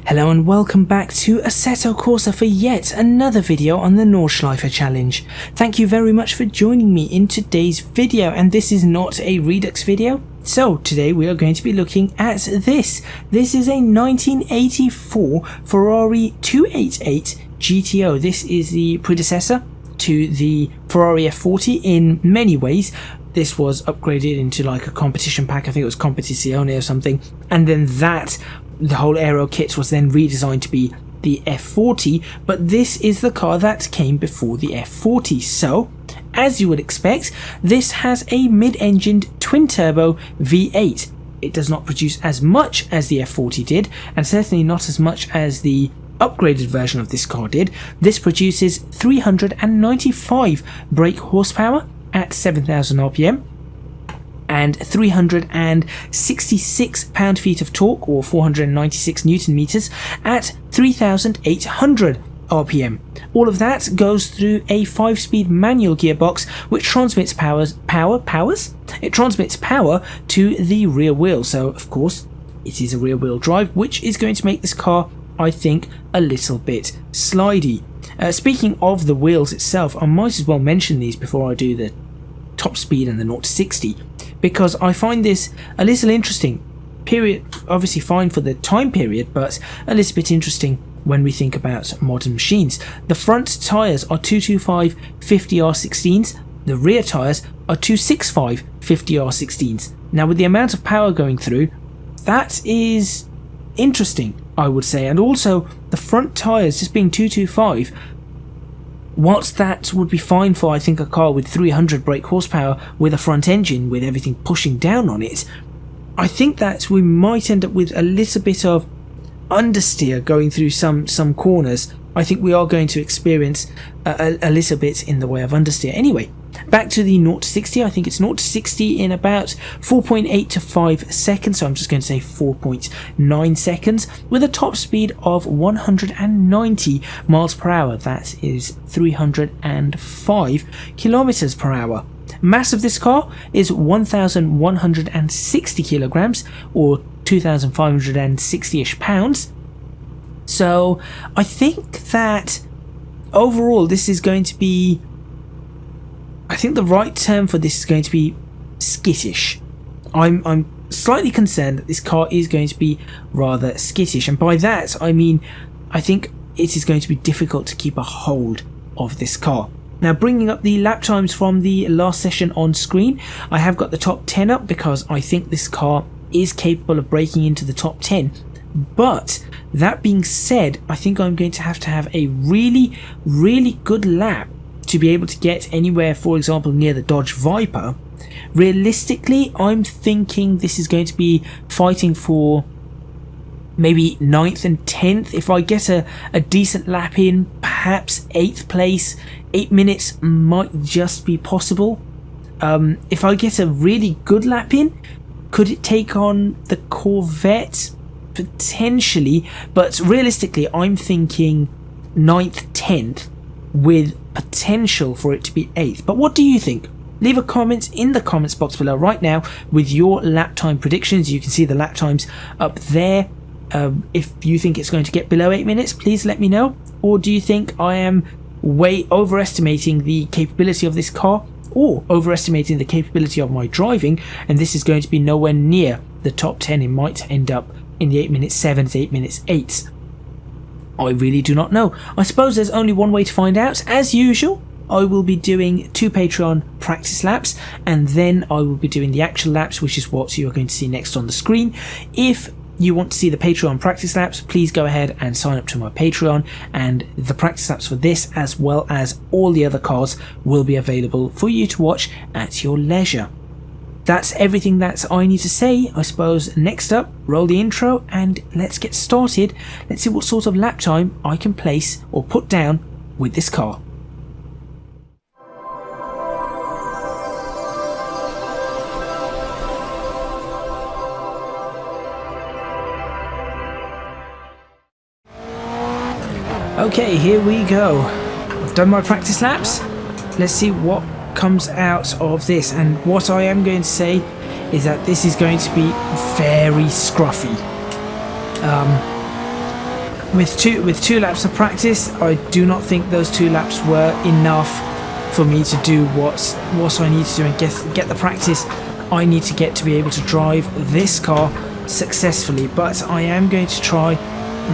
Hello and welcome back to Assetto Corsa for yet another video on the Nordschleife challenge. Thank you very much for joining me in today's video, and this is not a Redux video. So today we are going to be looking at this. This is a 1984 Ferrari 288 GTO. This is the predecessor to the Ferrari F40 in many ways. This was upgraded into like a competition pack, I think it was Competizione or something, and then the whole aero kit was then redesigned to be the F40, but this is the car that came before the F40. So, as you would expect, this has a mid-engined twin-turbo V8. It does not produce as much as the F40 did, and certainly not as much as the upgraded version of this car did. This produces 395 brake horsepower at 7,000 RPM and 366 pound-feet of torque, or 496 newton meters, at 3,800 RPM. All of that goes through a 5-speed manual gearbox, which transmits power to the rear wheel. So, of course, it is a rear-wheel drive, which is going to make this car, I think, a little bit slidey. Speaking of the wheels itself, I might as well mention these before I do the top speed and the 0 to 60, because I find this a little interesting. Period, obviously fine for the time period, but a little bit interesting when we think about modern machines. The front tyres are 225 50R16s, the rear tyres are 265 50R16s. Now, with the amount of power going through, that is interesting, I would say. And also the front tyres just being 225, whilst that would be fine for, I think, a car with 300 brake horsepower with a front engine with everything pushing down on it, I think that we might end up with a little bit of understeer going through some corners. I think we are going to experience a little bit in the way of understeer. Anyway, back to the 0 to 60. I think it's 0 to 60 in about 4.8 to 5 seconds, so I'm just going to say 4.9 seconds, with a top speed of 190 miles per hour. That is 305 kilometers per hour. Mass of this car is 1,160 kilograms, or 2,560-ish pounds. So I think that overall this is going to be, I think the right term for this is going to be skittish. I'm slightly concerned that this car is going to be rather skittish, and by that I mean I think it is going to be difficult to keep a hold of this car. Now, bringing up the lap times from the last session on screen, I have got the top 10 up because I think this car is capable of breaking into the top 10. But that being said, I think I'm going to have a really, really good lap to be able to get anywhere, for example, near the Dodge Viper. Realistically, I'm thinking this is going to be fighting for maybe 9th and 10th. If I get a decent lap in, perhaps 8th place. 8 minutes might just be possible. If I get a really good lap in, could it take on the Corvette? Potentially, but realistically I'm thinking 9th, 10th, with potential for it to be 8th. But what do you think? Leave a comment in the comments box below right now with your lap time predictions. You can see the lap times up there. If you think it's going to get below 8 minutes, please let me know. Or do you think I am way overestimating the capability of this car, or overestimating the capability of my driving, and this is going to be nowhere near the top 10? It might end up in the 8 minutes 7s, 8 minutes 8s. I really do not know. I suppose there's only one way to find out. As usual, I will be doing 2 Patreon practice laps, and then I will be doing the actual laps, which is what you're going to see next on the screen. If you want to see the Patreon practice laps, please go ahead and sign up to my Patreon, and the practice laps for this, as well as all the other cars, will be available for you to watch at your leisure. That's everything that I need to say. I suppose next up, roll the intro and let's get started. Let's see what sort of lap time I can place or put down with this car. Okay, here we go. I've done my practice laps. Let's see what comes out of this, and what I am going to say is that this is going to be very scruffy. with two laps of practice, I do not think those 2 laps were enough for me to do what I need to do and get the practice I need to get to be able to drive this car successfully. But I am going to try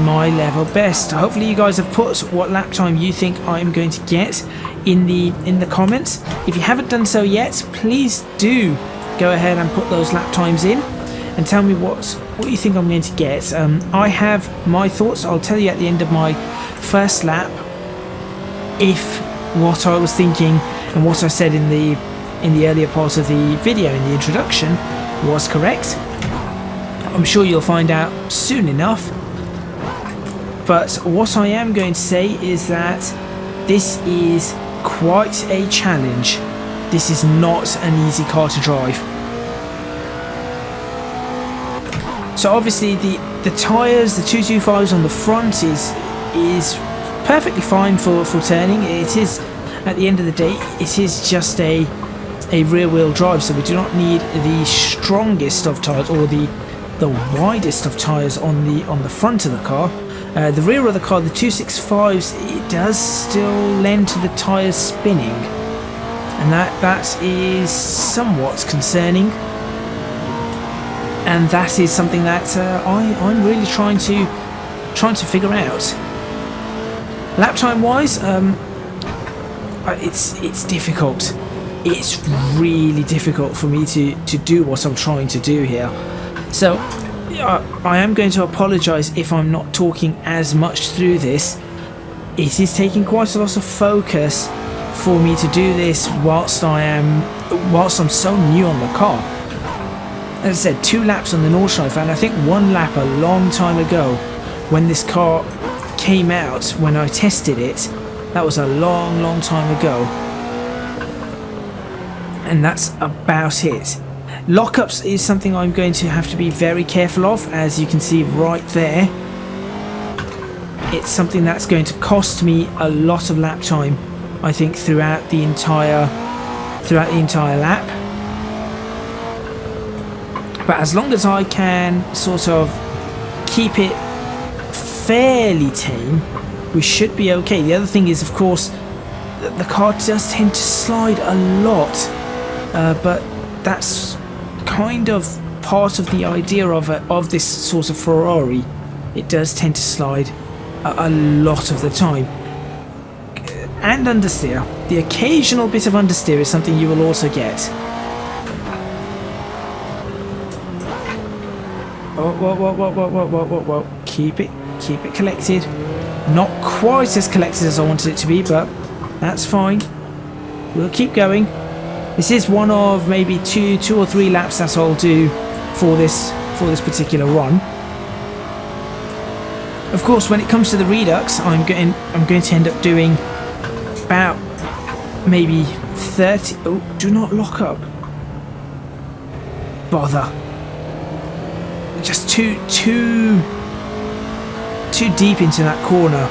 my level best. Hopefully you guys have put what lap time you think I'm going to get in the comments. If you haven't done so yet, please do go ahead and put those lap times in and tell me what you think I'm going to get. I have my thoughts. I'll tell you at the end of my first lap if what I was thinking and what I said in the earlier part of the video in the introduction was correct. I'm sure you'll find out soon enough. But what I am going to say is that this is quite a challenge. This is not an easy car to drive. So obviously the tyres, the 225s on the front is perfectly fine for turning. It is, at the end of the day, it is just a rear wheel drive, so we do not need the strongest of tyres or the widest of tyres on the front of the car. The rear of the car, the 265s, it does still lend to the tyres spinning, and that is somewhat concerning. And that is something that I'm really trying to figure out. Lap time wise, it's difficult. It's really difficult for me to do what I'm trying to do here. So I am going to apologise if I'm not talking as much through this. It is taking quite a lot of focus for me to do this whilst I'm so new on the car. As I said, 2 laps on the Nordschleife, and I think 1 lap a long time ago when this car came out, when I tested it. That was a long time ago. And that's about it. Lockups is something I'm going to have to be very careful of, as you can see right there. It's something that's going to cost me a lot of lap time, I think, throughout the entire lap. But as long as I can sort of keep it fairly tame, we should be okay. The other thing is, of course, the car does tend to slide a lot, but that's kind of part of the idea of this sort of Ferrari. It does tend to slide a lot of the time. And understeer. The occasional bit of understeer is something you will also get. Whoa. Keep it collected. Not quite as collected as I wanted it to be, but that's fine. We'll keep going. This is one of maybe two or three laps that I'll do for this particular run. Of course, when it comes to the redux, I'm going to end up doing about maybe 30. Oh, do not lock up. Bother. Just too deep into that corner.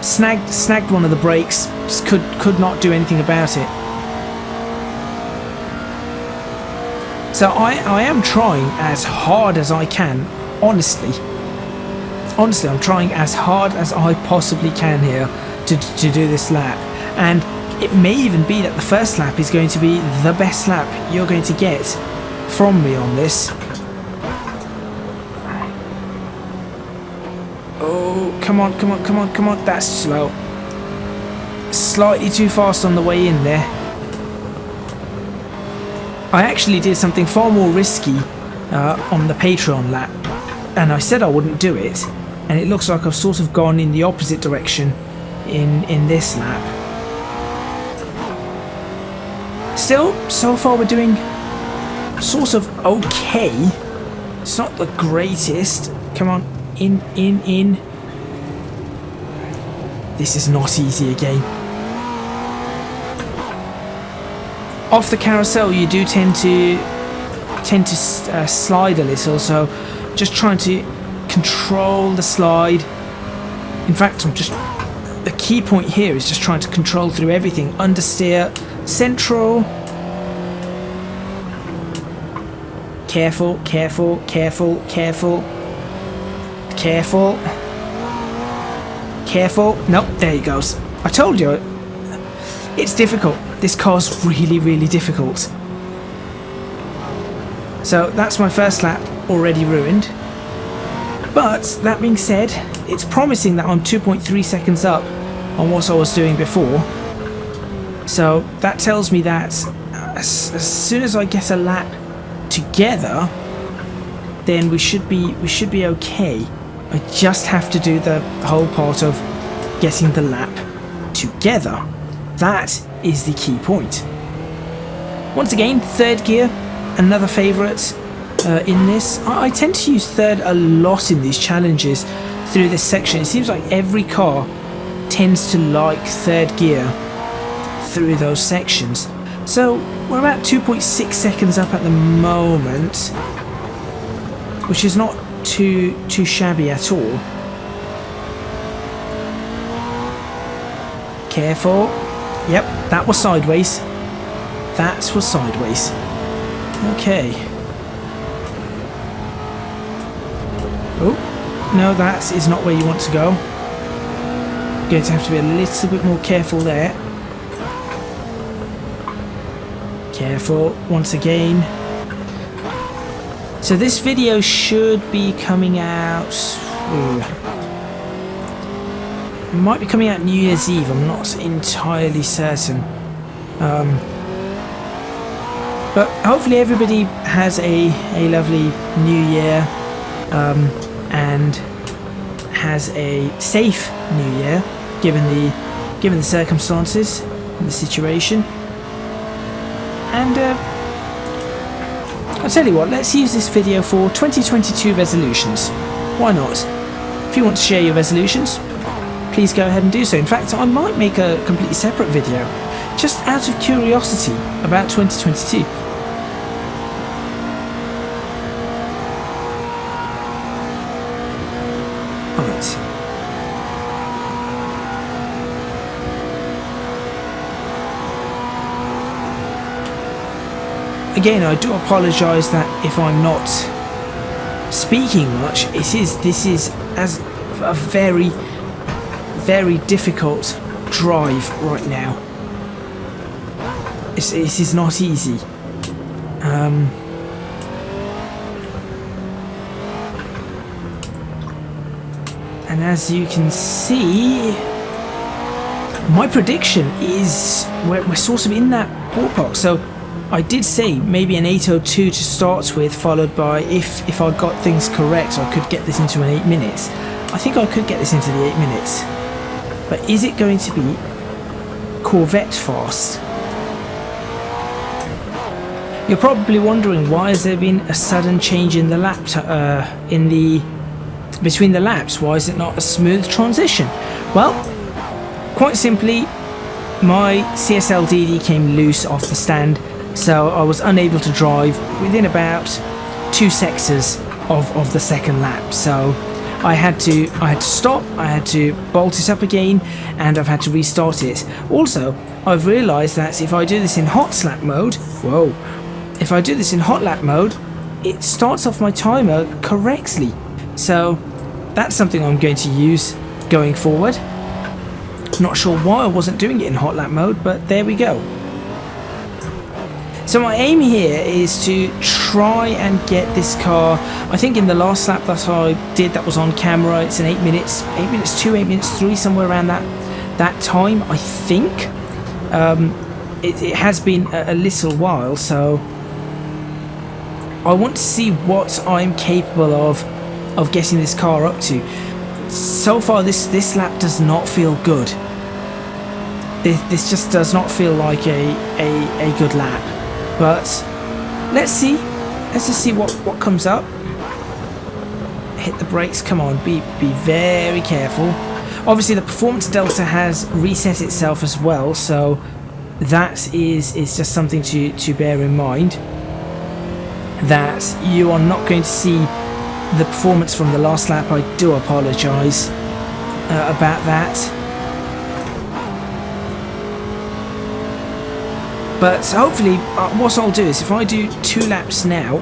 Snagged one of the brakes. Just could not do anything about it. So I am trying as hard as I can. Honestly, I'm trying as hard as I possibly can here to do this lap. And it may even be that the first lap is going to be the best lap you're going to get from me on this. Oh, come on. That's slow. Slightly too fast on the way in there. I actually did something far more risky on the Patreon lap, and I said I wouldn't do it, and it looks like I've sort of gone in the opposite direction in this lap. Still, so far we're doing sort of okay. It's not the greatest. Come on, in. This is not easy again. Off the carousel, you do tend to slide a little, so just trying to control the slide. In fact, the key point here is just trying to control through everything. Understeer, central. Careful. Careful. Nope, there he goes. I told you. It's difficult. This car's really, really difficult. So that's my first lap already ruined. But that being said, it's promising that I'm 2.3 seconds up on what I was doing before. So that tells me that as soon as I get a lap together, then we should be okay. I just have to do the whole part of getting the lap together. That is the key point. Once again, third gear, another favourite in this. I tend to use third a lot in these challenges through this section. It seems like every car tends to like third gear through those sections. So we're about 2.6 seconds up at the moment, which is not too shabby at all. Careful. Yep, that was sideways. That was sideways. Okay. Oh, no, that is not where you want to go. Going to have to be a little bit more careful there. Careful, once again. So this video should be coming out... It might be coming out New Year's Eve, I'm not entirely certain. But hopefully everybody has a lovely New Year and has a safe New Year, given the circumstances and the situation. And I'll tell you what, let's use this video for 2022 resolutions. Why not? If you want to share your resolutions, please go ahead and do so. In fact, I might make a completely separate video just out of curiosity about 2022. Alright. Again, I do apologise that if I'm not speaking much, this is as a very, very difficult drive right now. This is not easy. And as you can see, my prediction is we're sort of in that ballpark. So I did say maybe an 8:02 to start with, followed by, if I got things correct, I could get this into an 8 minutes. I think I could get this into the 8 minutes. But is it going to be Corvette fast? You're probably wondering, why has there been a sudden change in the lap between the laps? Why is it not a smooth transition? Well, quite simply, my CSL-DD came loose off the stand, so I was unable to drive within about 2 sectors of the second lap. So I had to stop, I had to bolt it up again, and I've had to restart it. Also, I've realised that if I do this in hot lap mode, if I do this in hot lap mode, it starts off my timer correctly. So that's something I'm going to use going forward. Not sure why I wasn't doing it in hot lap mode, but there we go. So my aim here is to try and get this car, I think in the last lap that I did that was on camera, it's an 8 minutes 2, 8 minutes 3, somewhere around that time, I think. It has been a little while, so I want to see what I'm capable of getting this car up to. So far this lap does not feel good. This just does not feel like a good lap. But let's just see what comes up. Hit the brakes, come on, be very careful. Obviously the performance delta has reset itself as well, so that is just something to bear in mind, that you are not going to see the performance from the last lap. I do apologise about that. But hopefully what I'll do is, if I do 2 laps now,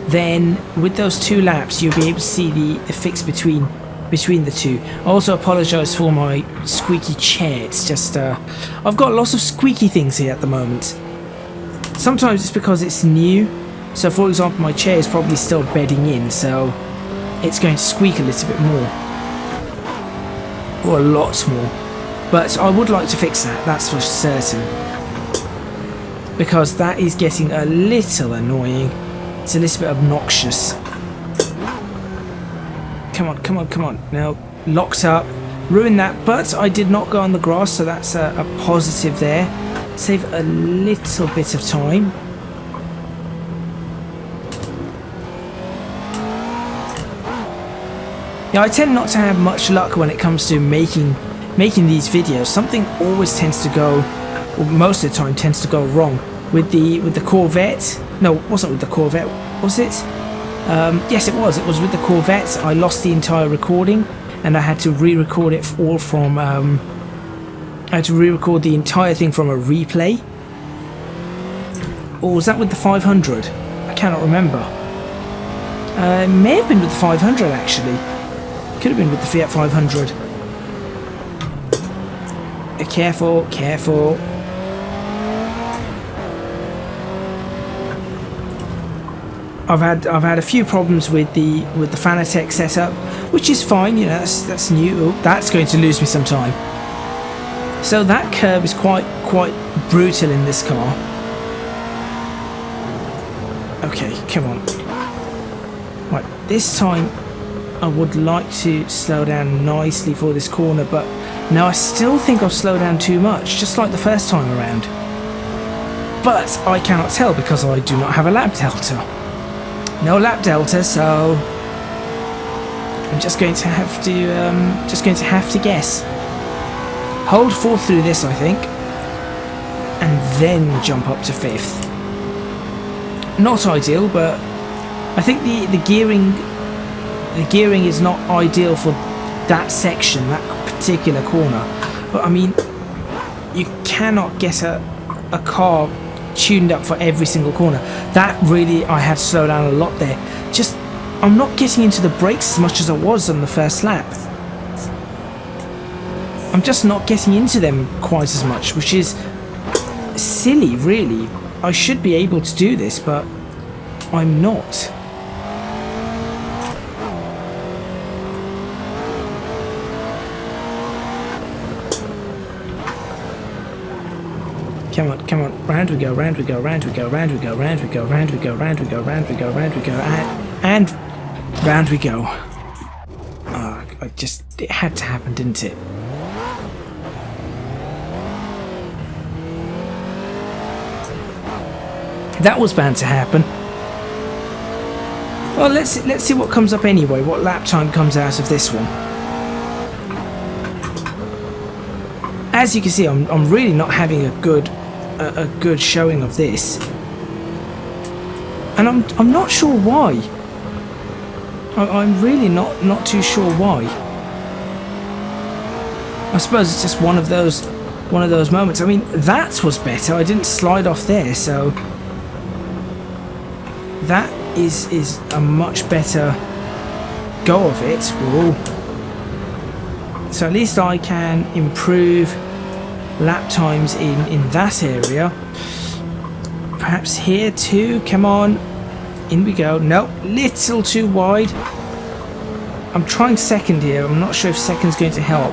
then with those 2 laps you'll be able to see the fix between between the two. I also apologise for my squeaky chair. It's just I've got lots of squeaky things here at the moment. Sometimes it's because it's new. So for example, my chair is probably still bedding in, so it's going to squeak a little bit more, or a lot more. But I would like to fix that, that's for certain, because that is getting a little annoying. It's a little bit obnoxious. Come on, come on, come on. Now, locked up. Ruined that, but I did not go on the grass, so that's a positive there. Save a little bit of time. Yeah, I tend not to have much luck when it comes to making these videos. Something always tends to go, or most of the time tends to go wrong. With the Corvette. No, it wasn't with the Corvette, was it? Yes, it was. It was with the Corvette. I lost the entire recording, and I had to re-record it all from. I had to re-record the entire thing from a replay. Or was that with the 500? I cannot remember. It may have been with the 500 actually. Could have been with the Fiat 500. Careful, careful. I've had a few problems with the Fanatec setup, which is fine. You know, that's new. Oh, that's going to lose me some time. So that curb is quite brutal in this car. Okay, come on. Right, this time I would like to slow down nicely for this corner, but now I still think I've slowed down too much, just like the first time around. But I cannot tell because I do not have a lap delta. No lap delta, so I'm just going to have to guess. Hold fourth through this, I think, and then jump up to fifth. Not ideal, but I think the gearing is not ideal for that section, that particular corner. But I mean, you cannot get a car tuned up for every single corner. That really, I had to slow down a lot there. Just, I'm not getting into the brakes as much as I was on the first lap. I'm just not getting into them quite as much, which is silly, really. I should be able to do this, but I'm not. Come on, come on, round we go, round we go, round we go, round we go, round we go, round we go, round we go, round we go, round we go, and round we go. Oh, it had to happen, didn't it? That was bound to happen. Well, let's see what comes up anyway, what lap time comes out of this one. As you can see, I'm really not having a good showing of this, and I'm not sure why. I'm really not too sure why. I suppose it's just one of those moments. I mean, that was better. I didn't slide off there, so that is a much better go of it. Whoa. So at least I can improve lap times in that area. Perhaps here too. Come on, in we go. Nope, little too wide. I'm trying second here. I'm not sure if second's going to help.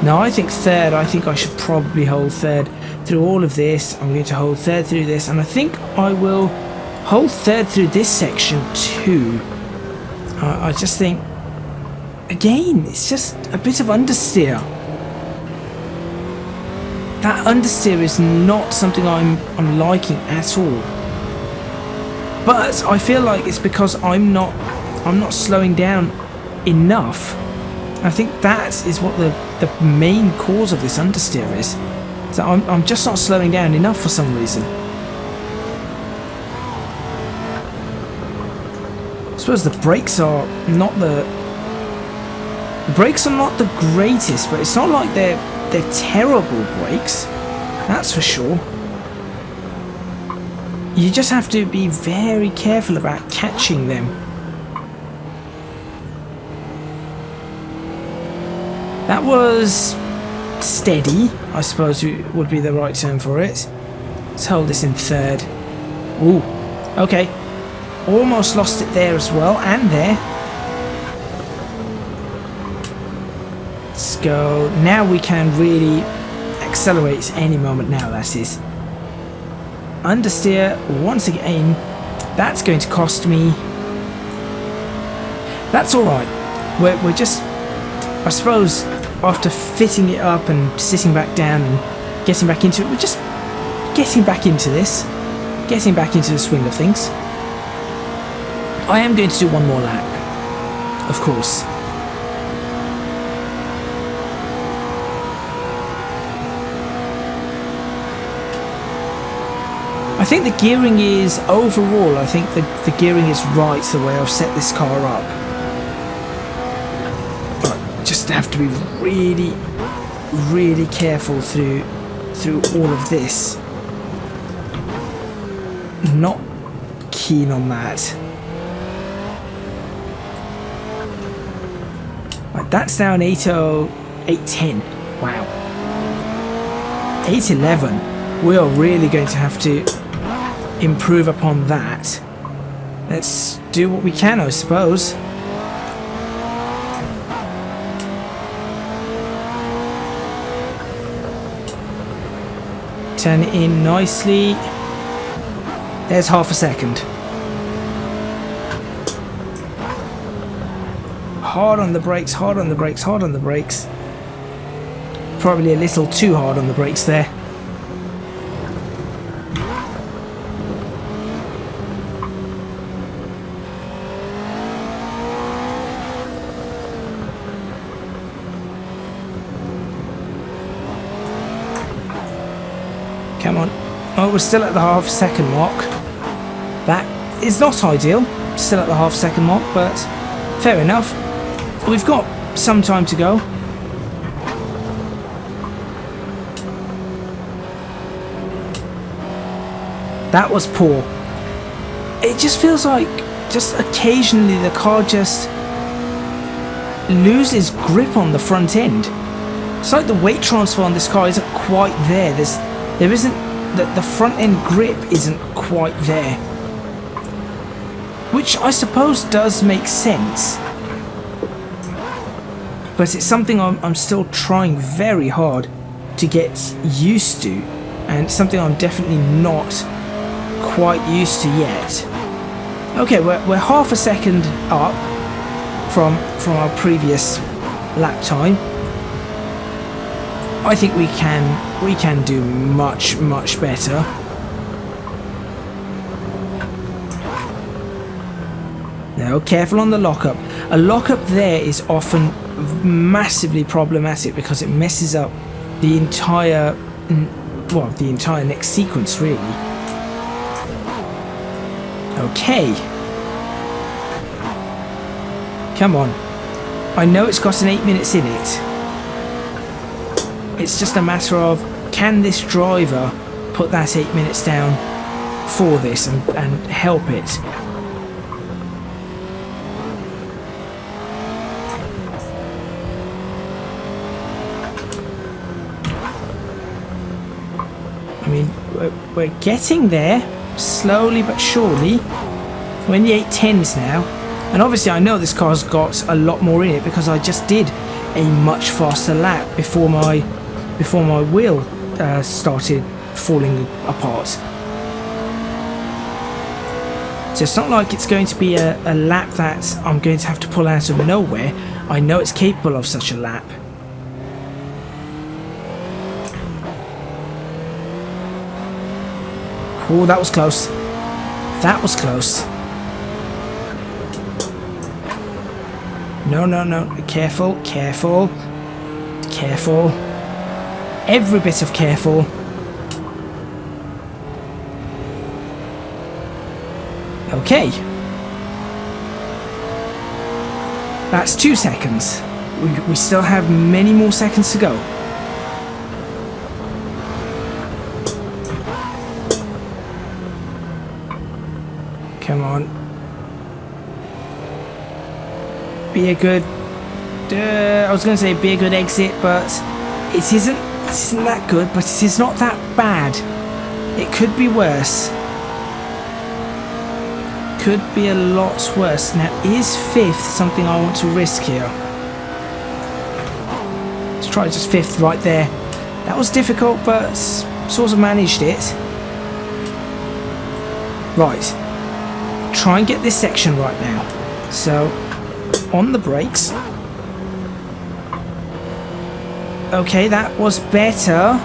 No, I think third. I think I should probably hold third through all of this. I'm going to hold third through this, and I think I will hold third through this section too. I just think, again, it's just a bit of understeer. That understeer is not something I'm liking at all. But I feel like it's because I'm not slowing down enough. I think that is what the main cause of this understeer is. So I'm just not slowing down enough for some reason. I suppose the brakes are not the greatest, but it's not like they're terrible brakes, that's for sure. You just have to be very careful about catching them. That was steady, I suppose would be the right term for it. Let's hold this in third. Ooh, okay. Almost lost it there as well, and there. Let's go. Now we can really accelerate any moment now, that is. Understeer once again. That's going to cost me. That's alright. We're just, I suppose, after fitting it up and sitting back down and getting back into it, we're just getting back into this. Getting back into the swing of things. I am going to do one more lap, of course. I think the gearing is, overall, I think the gearing is right the way I've set this car up. But I just have to be really, really careful through all of this. Not keen on that. Right, that's now an 8.0, 8.10. Wow. 8.11. We are really going to have to improve upon that. Let's do what we can, I suppose. Turn it in nicely. There's half a second. Hard on the brakes, hard on the brakes, hard on the brakes. Probably a little too hard on the brakes there. Come on. Oh, we're still at the half second mark. That is not ideal. Still at the half second mark, but fair enough. We've got some time to go. That was poor. It just feels like just occasionally the car just loses grip on the front end. It's like the weight transfer on this car isn't quite there. There isn't the front end grip isn't quite there, which I suppose does make sense, but it's something I'm still trying very hard to get used to, and it's something I'm definitely not quite used to yet. Okay, we're half a second up from our previous lap time. I think we can do much better. Now, careful on the lockup. A lockup there is often massively problematic because it messes up the entire next sequence, really. Okay. Come on. I know it's got an 8 minutes in it. It's just a matter of, can this driver put that 8 minutes down for this and help it? I mean, we're getting there, slowly but surely. We're in the 8.10s now. And obviously I know this car's got a lot more in it because I just did a much faster lap before my wheel started falling apart. So it's not like it's going to be a lap that I'm going to have to pull out of nowhere. I know it's capable of such a lap. Oh, that was close. That was close. No. Careful, careful, careful. Every bit of careful. Okay. That's 2 seconds. We still have many more seconds to go. Come on. Be a good I was going to say be a good exit, but it isn't that good, but it is not that bad. It could be worse. Could be a lot worse. Now, is 5th something I want to risk here? Let's try just 5th right there. That was difficult, but sort of managed it. Right. Try and get this section right now. So, on the brakes. Okay, that was better.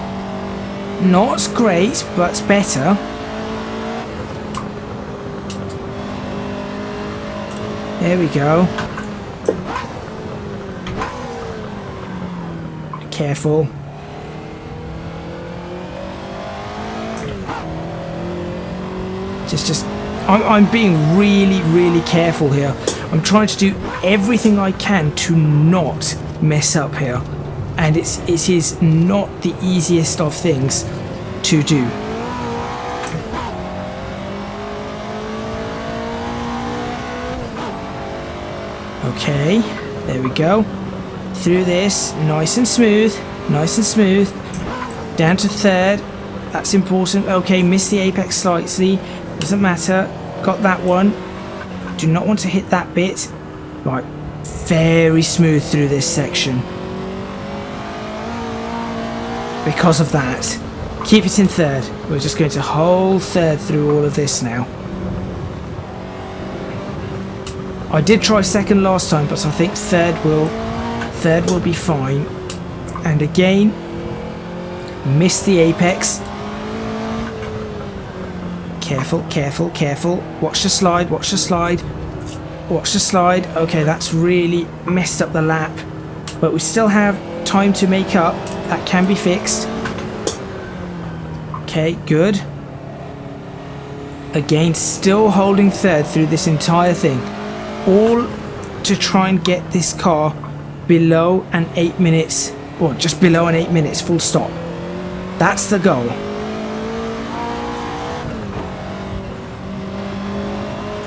Not great, but better. There we go. Careful. I'm being really careful here. I'm trying to do everything I can to not mess up here, and it is not the easiest of things to do. Okay, there we go. Through this, nice and smooth, nice and smooth. Down to 3rd. That's important. Okay, missed the apex slightly. Doesn't matter. Got that one. Do not want to hit that bit. Right, very smooth through this section. Because of that. Keep it in 3rd. We're just going to hold 3rd through all of this now. I did try 2nd last time, but I think 3rd will be fine. And again, missed the apex. Careful, careful, careful. Watch the slide, watch the slide. Watch the slide. Okay, that's really messed up the lap. But we still have time to make up. That can be fixed. Okay, good. Again, still holding 3rd through this entire thing. All to try and get this car below an 8 minutes, or just below an 8 minutes, full stop. That's the goal.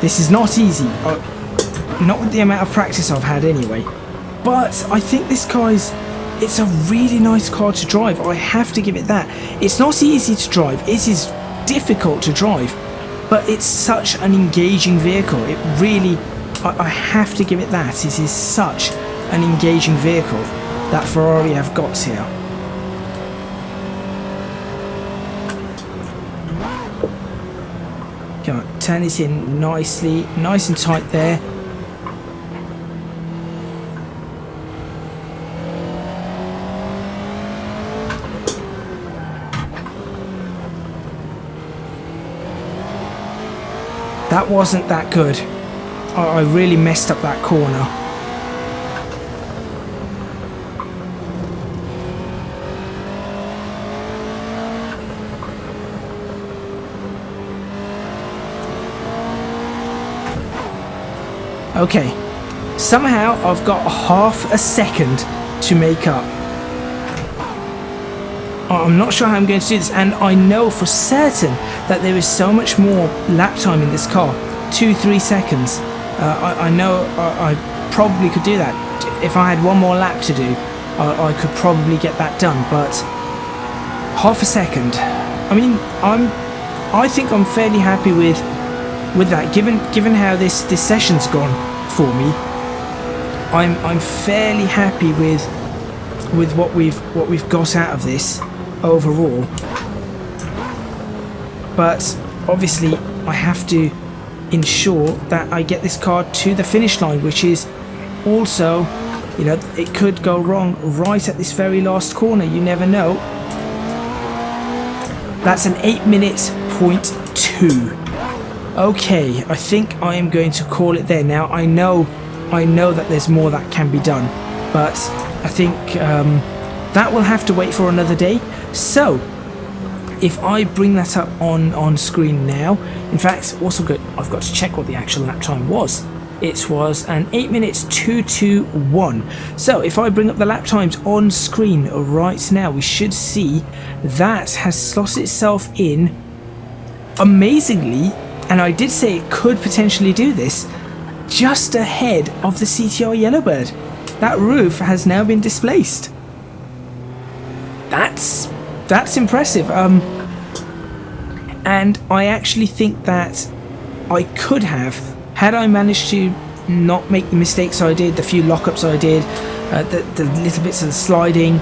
This is not easy, not with the amount of practice I've had anyway, but I think this car it's a really nice car to drive. I have to give it that. It's not easy to drive, it is difficult to drive, but it's such an engaging vehicle. It really, I have to give it that. It is such an engaging vehicle that Ferrari have got here. Come on, turn it in nicely, nice and tight there. That wasn't that good. I really messed up that corner. Okay, somehow I've got half a second to make up. I'm not sure how I'm going to do this, and I know for certain that there is so much more lap time in this car. 2-3 seconds. I know I probably could do that. If I had one more lap to do, I could probably get that done, but half a second. I mean, I think I'm fairly happy with that, given how this session's gone for me. I'm fairly happy with what we've got out of this overall. But obviously I have to ensure that I get this car to the finish line, which is also, you know, it could go wrong right at this very last corner. You never know. That's an 8 minutes .2. Okay, I think I am going to call it there. Now I know that there's more that can be done, but I think that will have to wait for another day. So if I bring that up on screen now, in fact, also good, I've got to check what the actual lap time was. It was an 8 minutes 2:21. So if I bring up the lap times on screen right now, we should see that has slotted itself in amazingly, and I did say it could potentially do this, just ahead of the CTR Yellowbird. that roof has now been displaced. That's impressive. And I actually think that I could have, had I managed to not make the mistakes I did, the few lockups I did, the little bits of the sliding,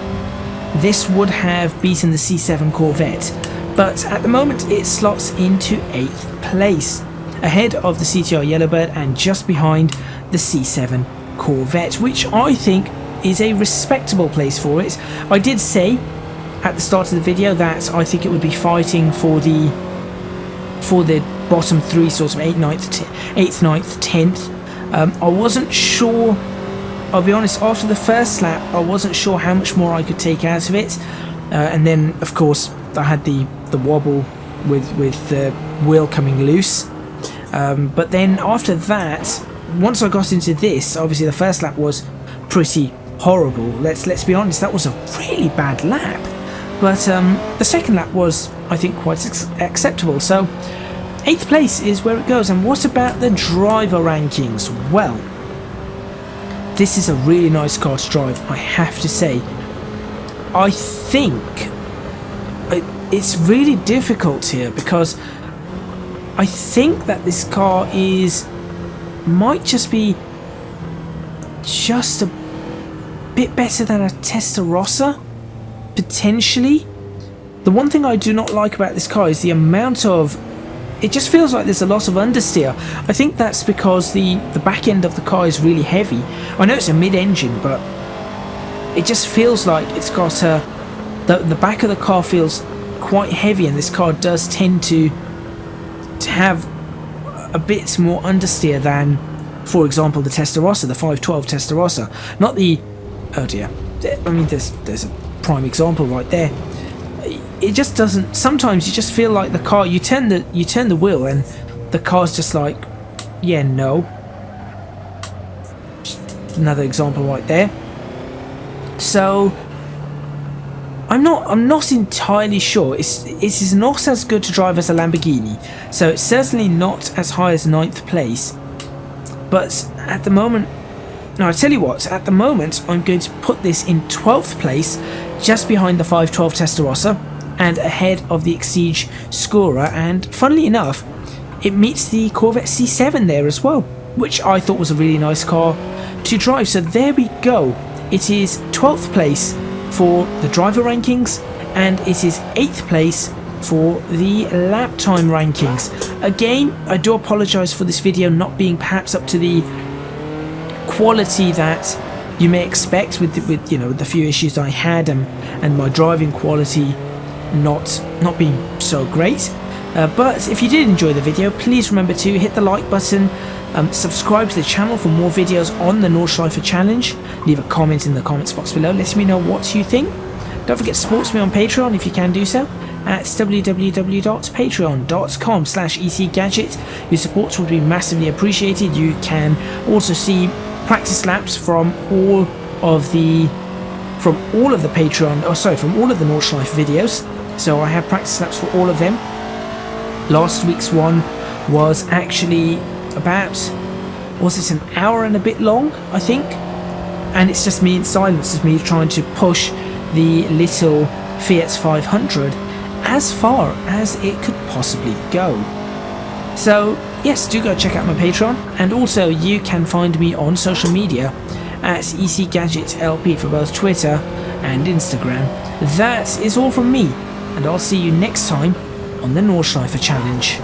this would have beaten the C7 Corvette. But at the moment it slots into 8th place, ahead of the CTR Yellowbird and just behind the C7 Corvette, which I think is a respectable place for it. I did say at the start of the video that I think it would be fighting for the bottom 3, sort of 8th, 9th, 10th. I wasn't sure, I'll be honest, after the first lap I wasn't sure how much more I could take out of it, and then of course I had the wobble with the wheel coming loose, but then after that, once I got into this, obviously the first lap was pretty horrible. Let's be honest, that was a really bad lap, but the second lap was, I think, quite acceptable. So 8th place is where it goes. And what about the driver rankings? Well, this is a really nice car to drive, I have to say. I think it's really difficult here because I think that this car might just be just a bit better than a Testarossa, potentially. The one thing I do not like about this car is the amount of, it just feels like there's a lot of understeer. I think that's because the back end of the car is really heavy. I know it's a mid-engine, but it just feels like it's got the back of the car feels quite heavy, and this car does tend to have a bit more understeer than, for example, the Testarossa, the 512 Testarossa. Not the, oh dear, I mean there's a prime example right there. It just doesn't, sometimes you just feel like the car, you turn the wheel and the car's just like, yeah, no. Just another example right there. So I'm not entirely sure. It is not as good to drive as a Lamborghini, so it's certainly not as high as 9th place. But at the moment, no, I tell you what, at the moment I'm going to put this in 12th place, just behind the 512 Testarossa and ahead of the Exige Scorer, and funnily enough it meets the Corvette C7 there as well, which I thought was a really nice car to drive. So there we go, it is 12th place for the driver rankings, and it is 8th place for the lap time rankings. Again, I do apologise for this video not being perhaps up to the quality that you may expect with you know, the few issues I had, and my driving quality not being so great. But if you did enjoy the video, please remember to hit the like button, subscribe to the channel for more videos on the Nordschleife challenge, leave a comment in the comments box below letting me know what you think. Don't forget to support me on Patreon if you can do so at www.patreon.com/ECGadget. Your support would be massively appreciated. You can also see practice laps from all of the Patreon, from all of the Nordschleife videos. So I have practice laps for all of them. Last week's one was actually about, was it an hour and a bit long, I think? And it's just me in silence, it's me trying to push the little Fiat 500 as far as it could possibly go. So yes, do go check out my Patreon, and also you can find me on social media at ECGadget LP for both Twitter and Instagram. That is all from me, and I'll see you next time on the Nordschleife challenge.